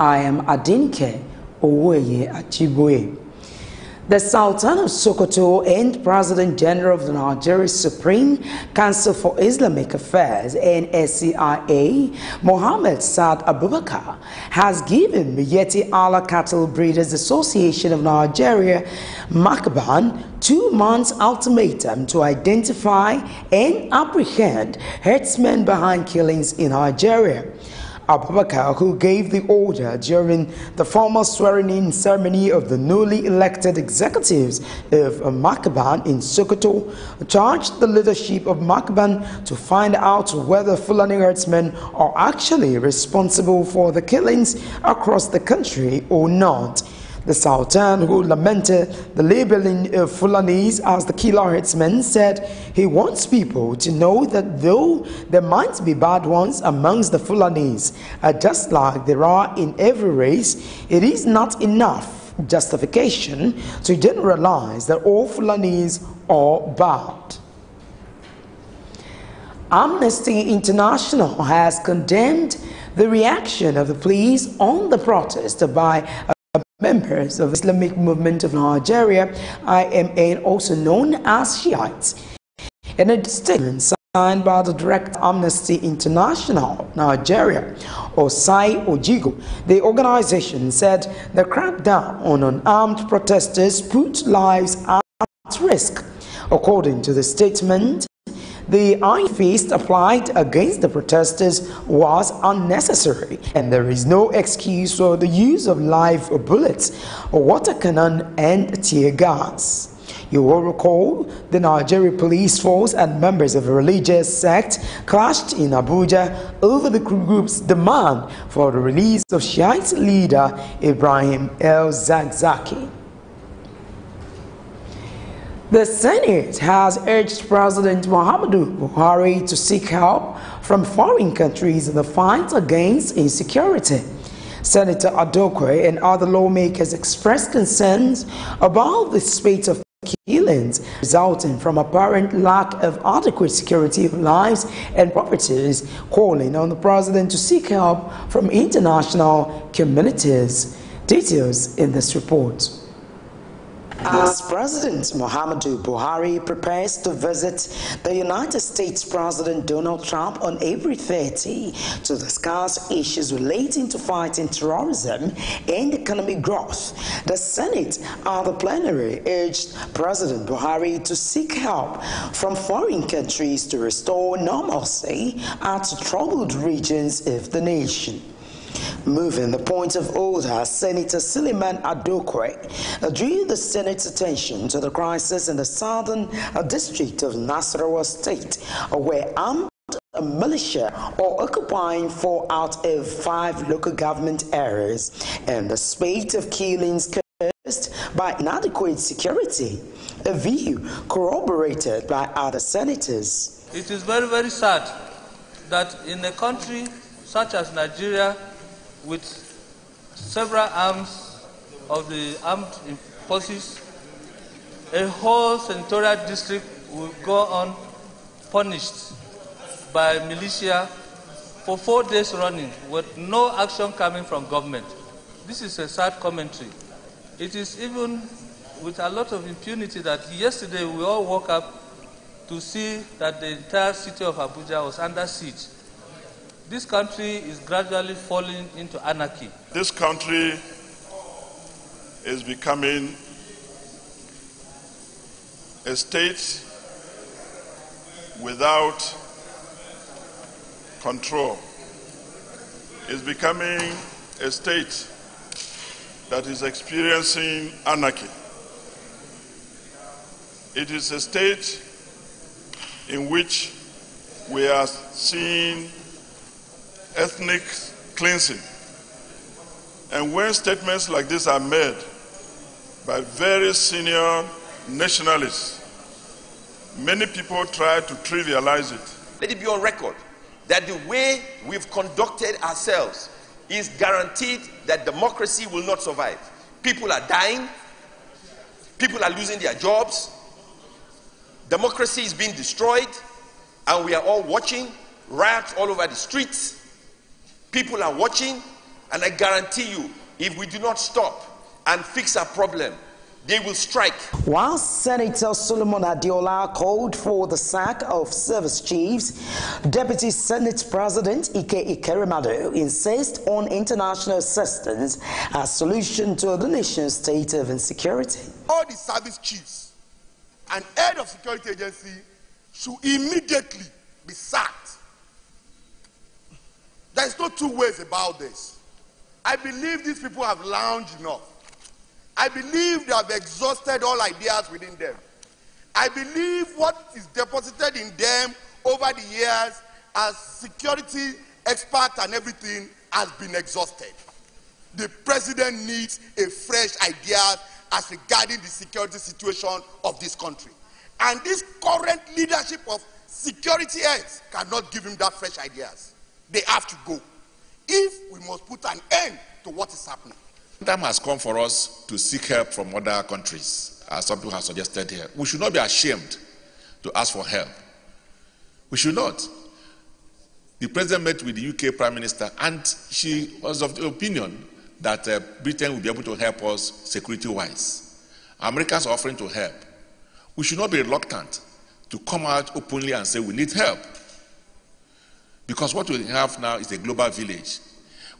I am Adinke Oweye Ajiboye. The Sultan of Sokoto and President General of the Nigeria Supreme Council for Islamic Affairs (NSCIA), Mohammed Saad Abubakar, has given Miyetti Allah Cattle Breeders Association of Nigeria (MACBAN) 2 months ultimatum to identify and apprehend herdsmen behind killings in Nigeria. Abubakar, who gave the order during the formal swearing-in ceremony of the newly elected executives of MACBAN in Sokoto, charged the leadership of MACBAN to find out whether Fulani herdsmen are actually responsible for the killings across the country or not. The Sultan, who lamented the labeling of Fulanis as the killer herdsmen, said he wants people to know that though there might be bad ones amongst the Fulanis, just like there are in every race, it is not enough justification to generalize that all Fulanis are bad. Amnesty International has condemned the reaction of the police on the protest by members of the Islamic Movement of Nigeria, IMN, also known as Shiites. In a statement signed by the Director of Amnesty International Nigeria, Osai Ojigo, the organization said the crackdown on unarmed protesters put lives at risk. According to the statement, the iron fist applied against the protesters was unnecessary, and there is no excuse for the use of live bullets, water cannon, and tear gas. You will recall the Nigerian police force and members of a religious sect clashed in Abuja over the group's demand for the release of Shiite leader Ibrahim el-Zakzaki. The Senate has urged President Muhammadu Buhari to seek help from foreign countries in the fight against insecurity. Senator Adokwe and other lawmakers expressed concerns about the spate of killings resulting from apparent lack of adequate security of lives and properties, calling on the president to seek help from international communities. Details in this report. As President Muhammadu Buhari prepares to visit the United States President Donald Trump on April 30 to discuss issues relating to fighting terrorism and economic growth, the Senate and the plenary urged President Buhari to seek help from foreign countries to restore normalcy at troubled regions of the nation. Moving the point of order, Senator Suleiman Adokwe drew the Senate's attention to the crisis in the southern district of Nasarawa State, where armed militia are occupying 4 out of 5 local government areas, and the spate of killings caused by inadequate security, a view corroborated by other senators. It is very, very sad that in a country such as Nigeria, with several arms of the armed forces, a whole senatorial district will go on punished by militia for 4 days running with no action coming from government. This is a sad commentary. It is even with a lot of impunity that yesterday we all woke up to see that the entire city of Abuja was under siege. This country is gradually falling into anarchy. This country is becoming a state without control. It's becoming a state that is experiencing anarchy. It is a state in which we are seeing ethnic cleansing. And when statements like this are made by very senior nationalists, many people try to trivialize it. Let it be on record that the way we've conducted ourselves is guaranteed that democracy will not survive. People are dying, people are losing their jobs, democracy is being destroyed, and we are all watching riots all over the streets. People are watching And I guarantee you, if we do not stop and fix our problem, they will strike. While Senator Solomon Adiola called for the sack of service chiefs, Deputy Senate President Ike Ikerimadu insists on international assistance as solution to the nation's state of insecurity. All the service chiefs and head of security agency should immediately be sacked. There is no two ways about this. I believe these people have lounged enough. I believe they have exhausted all ideas within them. I believe what is deposited in them over the years as security experts and everything has been exhausted. The president needs a fresh idea as regarding the security situation of this country. And this current leadership of security heads cannot give him that fresh ideas. They have to go. If we must put an end to what is happening. The time has come for us to seek help from other countries, as some people have suggested here. We should not be ashamed to ask for help. We should not. The president met with the UK Prime Minister, and she was of the opinion that Britain will be able to help us security-wise. Americans are offering to help. We should not be reluctant to come out openly and say we need help. Because what we have now is a global village.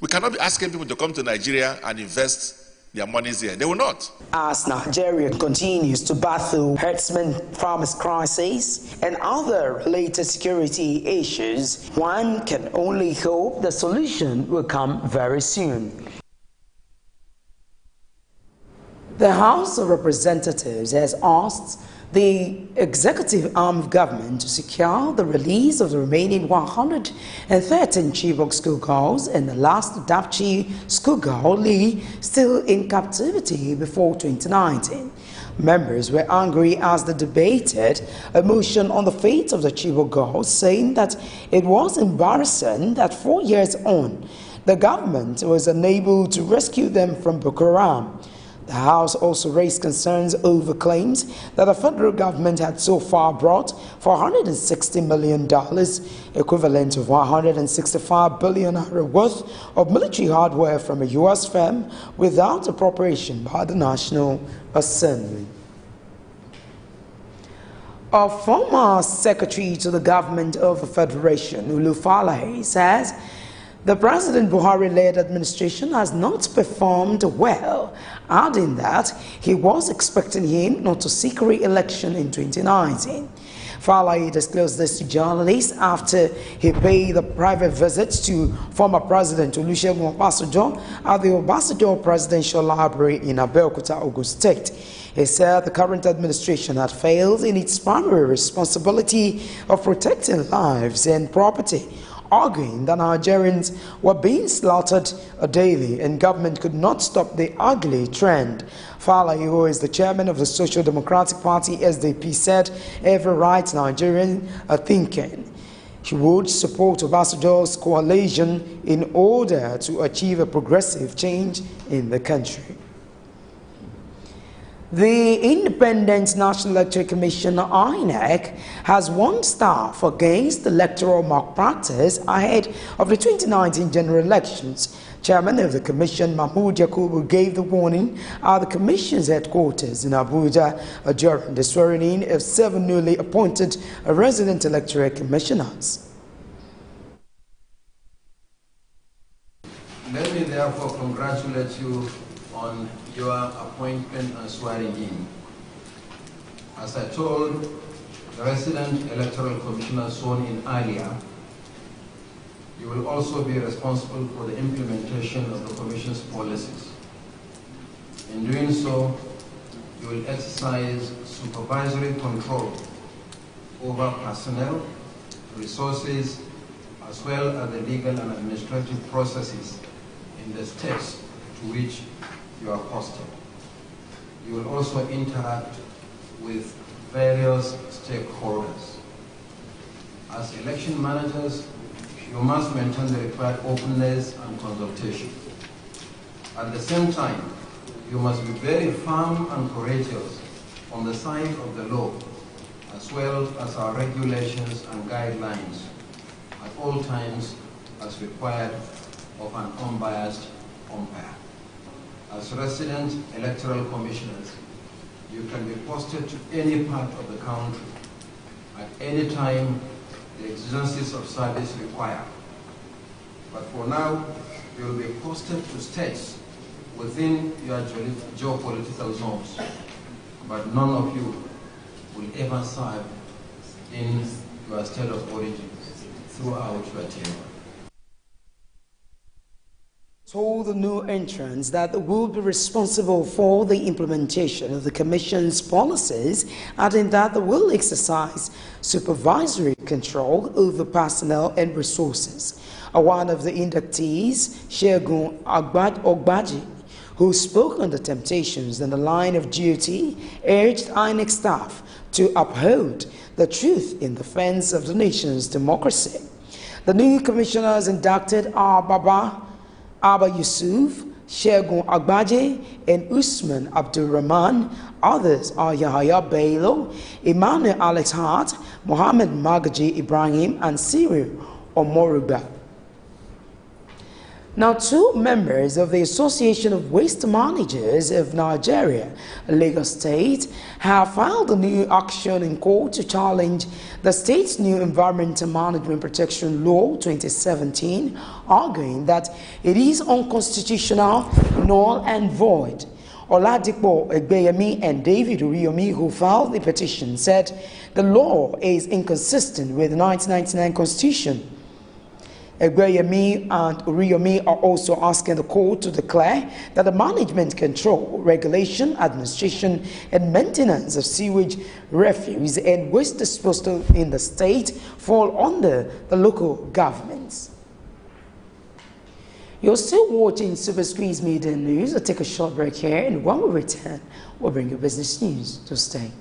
We cannot be asking people to come to Nigeria and invest their monies here. They will not. As Nigeria continues to battle herdsmen farmers crisis and other related security issues, one can only hope the solution will come very soon. The House of Representatives has asked the executive arm of government to secure the release of the remaining 113 Chibok schoolgirls and the last Dapchi schoolgirl Lee still in captivity before 2019. Members were angry as they debated a motion on the fate of the Chibok girls, saying that it was embarrassing that 4 years on, the government was unable to rescue them from Boko Haram. The House also raised concerns over claims that the federal government had so far brought $460 million, equivalent to $165 billion worth of military hardware from a U.S. firm without appropriation by the National Assembly. A former secretary to the government of the Federation, Ulu Falahi, says the President Buhari-led administration has not performed well, adding that he was expecting him not to seek re-election in 2019. Falahi disclosed this to journalists after he paid a private visit to former President Olusegun Obasanjo at the Obasanjo Presidential Library in Abeokuta, Ogun State. He said the current administration had failed in its primary responsibility of protecting lives and property, arguing that Nigerians were being slaughtered daily and government could not stop the ugly trend. Falahi, who is the chairman of the Social Democratic Party SDP, said every right Nigerian are thinking. He would support Obasanjo's coalition in order to achieve a progressive change in the country. The Independent National Electoral Commission, INEC, has warned staff against electoral malpractice ahead of the 2019 general elections. Chairman of the Commission, Mahmoud Yakubu, gave the warning at the Commission's headquarters in Abuja during the swearing-in of 7 newly appointed resident electoral commissioners. Let me therefore congratulate you on your appointment and swearing in. As I told the resident electoral commissioner sworn in earlier, you will also be responsible for the implementation of the Commission's policies. In doing so, you will exercise supervisory control over personnel, resources, as well as the legal and administrative processes in the states to which you are posted. You will also interact with various stakeholders. As election managers, you must maintain the required openness and consultation. At the same time, you must be very firm and courageous on the side of the law, as well as our regulations and guidelines at all times as required of an unbiased as resident electoral commissioners, you can be posted to any part of the country at any time the exigencies of service require. But for now, you will be posted to states within your geopolitical zones, but none of you will ever serve in your state of origin throughout your tenure. Told the new entrants that they will be responsible for the implementation of the Commission's policies, adding that they will exercise supervisory control over personnel and resources. One of the inductees, Segun Ogbaji, who spoke on the temptations and the line of duty, urged INEC staff to uphold the truth in defense of the nation's democracy. The new commissioners inducted are Abba Yusuf, Segun Agbaje, and Usman Abdulrahman. Others are Yahya Bello, Emmanuel Alex Hart, Mohammed Magaji Ibrahim, and Cyril Omoruba. Now, two members of the Association of Waste Managers of Nigeria, Lagos State, have filed a new action in court to challenge the state's new Environmental Management Protection Law 2017, arguing that it is unconstitutional, null and void. Oladipo Egbeyemi and David Uriyomi, who filed the petition, said the law is inconsistent with the 1999 Constitution. Egbeyemi and Uriyomi are also asking the court to declare that the management, control, regulation, administration, and maintenance of sewage, refuse, and waste disposal in the state fall under the local governments. You're still watching Superscreen's Media News. I'll take a short break here, and when we return, we'll bring you business news. To stay.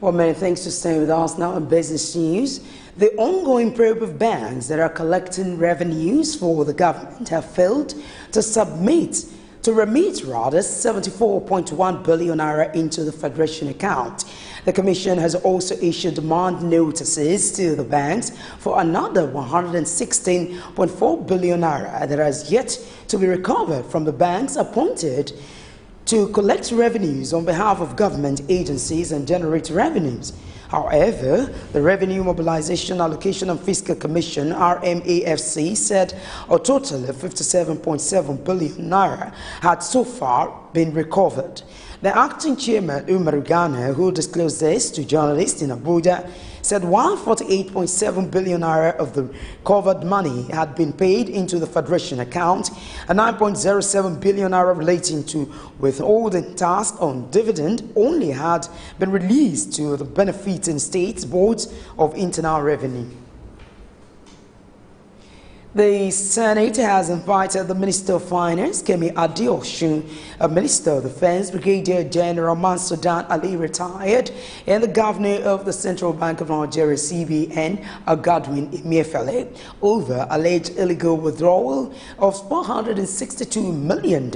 Well, many thanks for staying with us. Now in business news, the ongoing probe of banks that are collecting revenues for the government have failed to remit 74.1 billion naira into the Federation account. The Commission has also issued demand notices to the banks for another 116.4 billion naira that has yet to be recovered from the banks appointed to collect revenues on behalf of government agencies and generate revenues. However, the Revenue Mobilization Allocation and Fiscal Commission, RMAFC, said a total of 57.7 billion naira had so far been recovered. The acting chairman, Umar Ghana, who disclosed this to journalists in Abuja, said while 48.7 billion naira of the covered money had been paid into the Federation account, and 9.07 billion naira relating to withholding tax on dividend only had been released to the benefiting states' boards of internal revenue. The Senate has invited the Minister of Finance, Kemi Adeosun, Minister of Defense, Brigadier General Mansudan Ali, retired, and the Governor of the Central Bank of Nigeria, CBN, Godwin Emefiele, over alleged illegal withdrawal of $462 million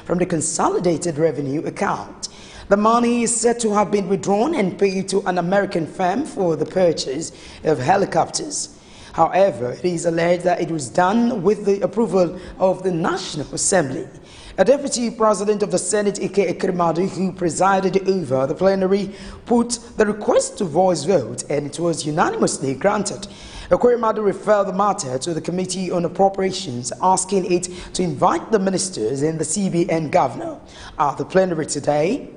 from the Consolidated Revenue account. The money is said to have been withdrawn and paid to an American firm for the purchase of helicopters. However, it is alleged that it was done with the approval of the National Assembly. A deputy president of the Senate, Ike Ekwerimadu, who presided over the plenary, put the request to voice vote and it was unanimously granted. Ekwerimadu referred the matter to the Committee on Appropriations, asking it to invite the ministers and the CBN governor. At the plenary today,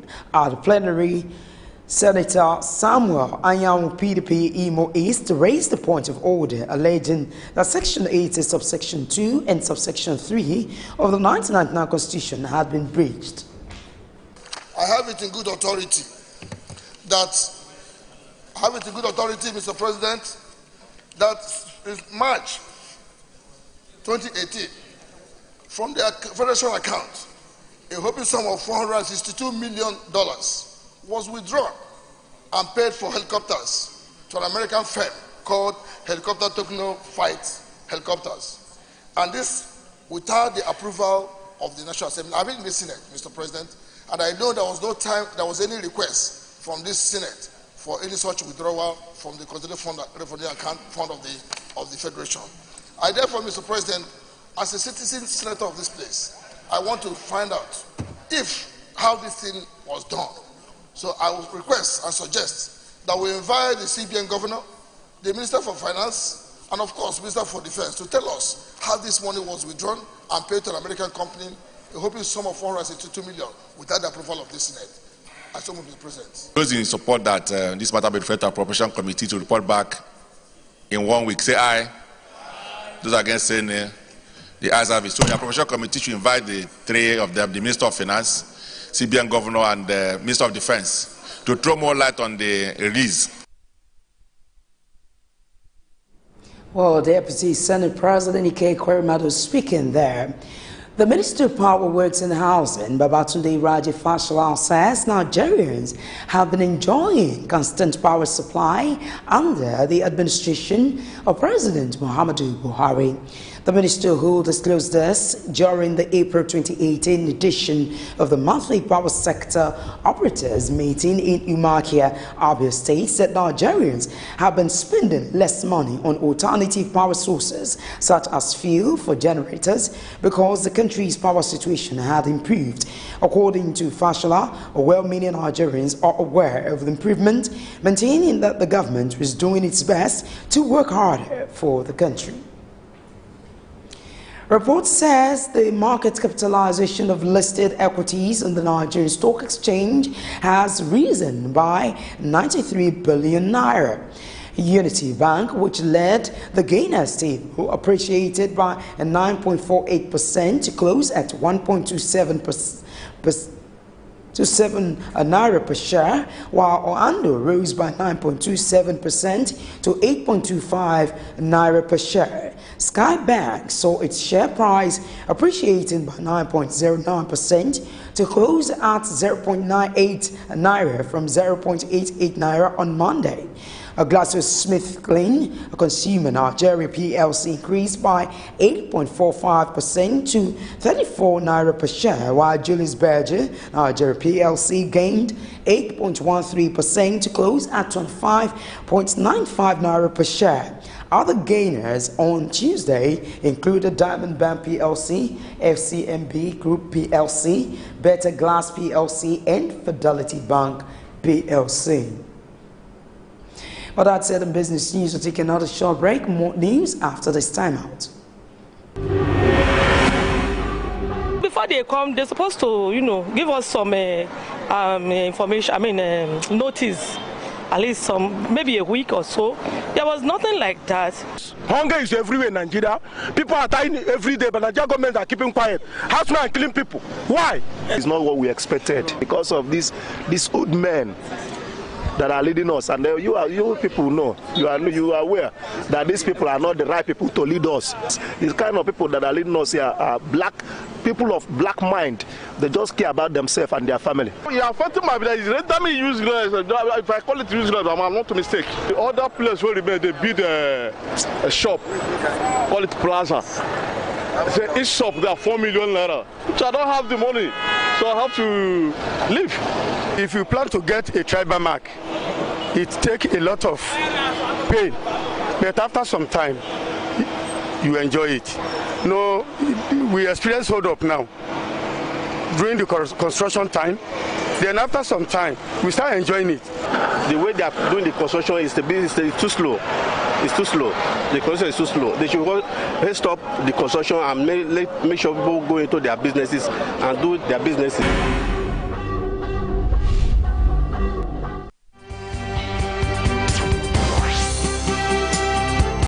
Senator Samuel Anyanwu PDP Imo East raised the point of order, alleging that Section 80, Subsection 2 and Subsection 3 of the 1999 Constitution had been breached. I have it in good authority, Mr. President, that in March 2018, from the Federation account, a whopping sum of $462 million was withdrawn and paid for helicopters to an American firm called Helicopter Techno Fight Helicopters. And this without the approval of the National Assembly. I've been in the Senate, Mr. President, and I know there was no time, there was any request from this Senate for any such withdrawal from the considered fund, from the account fund of the Federation. I therefore, Mr. President, as a citizen senator of this place, I want to find out how this thing was done. So I will request and suggest that we invite the CBN governor, the Minister for Finance, and of course, Minister for Defense to tell us how this money was withdrawn and paid to an American company, a whopping sum of $462 million without the approval of the Senate. I so move, Mr. President. Those in support that this matter be referred to Appropriation Committee to report back in 1 week, say aye. Those against say nay. The ayes have it. So the Appropriation Committee should invite the three of them, the Minister of Finance, CBN Governor and the Minister of Defense, to throw more light on the release. Well, Deputy Senate President Ike Ekwerimadu speaking there. The Minister of Power, Works and Housing, Babatunde Raji Fashola, says Nigerians have been enjoying constant power supply under the administration of President Muhammadu Buhari. The minister who disclosed this during the April 2018 edition of the monthly power sector operators meeting in Umakia, Abia State, said Nigerians have been spending less money on alternative power sources such as fuel for generators because the country's power situation had improved. According to Fashola, well-meaning Nigerians are aware of the improvement, maintaining that the government is doing its best to work harder for the country. Report says the market capitalization of listed equities in the Nigerian Stock Exchange has risen by 93 billion naira. Unity Bank, which led the gainers table, appreciated by 9.48% to close at 1.27 naira per share, while Oando rose by 9.27% to 8.25 naira per share. Sky Bank saw its share price appreciating by 9.09% to close at 0.98 naira from 0.88 naira on Monday. GlaxoSmithKline, a consumer Nigeria PLC, increased by 8.45% to 34 naira per share, while Julius Berger Nigeria PLC gained 8.13% to close at 25.95 naira per share. Other gainers on Tuesday included Diamond Bank PLC, FCMB Group PLC, Better Glass PLC, and Fidelity Bank PLC. But that said, in business news, we'll take another short break. More news after this timeout. Before they come, they're supposed to, give us some information. Notice. At least maybe a week or so. There was nothing like that. Hunger is everywhere in Nigeria. People are dying every day, but the Nigerian government are keeping quiet. Housemen are killing people. Why? It's not what we expected because of these old men that are leading us, and you people know, you are aware that these people are not the right people to lead us. These kind of people that are leading us here are people of black mind. They just care about themselves and their family. You are affecting my village. Let me use if I call it useless, I'm not a mistake. The other place where they build a shop, call it plaza. Each shop there 4 million naira, which I don't have the money. So I have to leave. If you plan to get a tribal mark, it takes a lot of pain. But after some time, you enjoy it. No, we experience hold up now during the construction time. Then after some time, we start enjoying it. The way they are doing the construction is too slow. It's too slow. The construction is too slow. They should stop the construction and make sure people go into their businesses and do their businesses.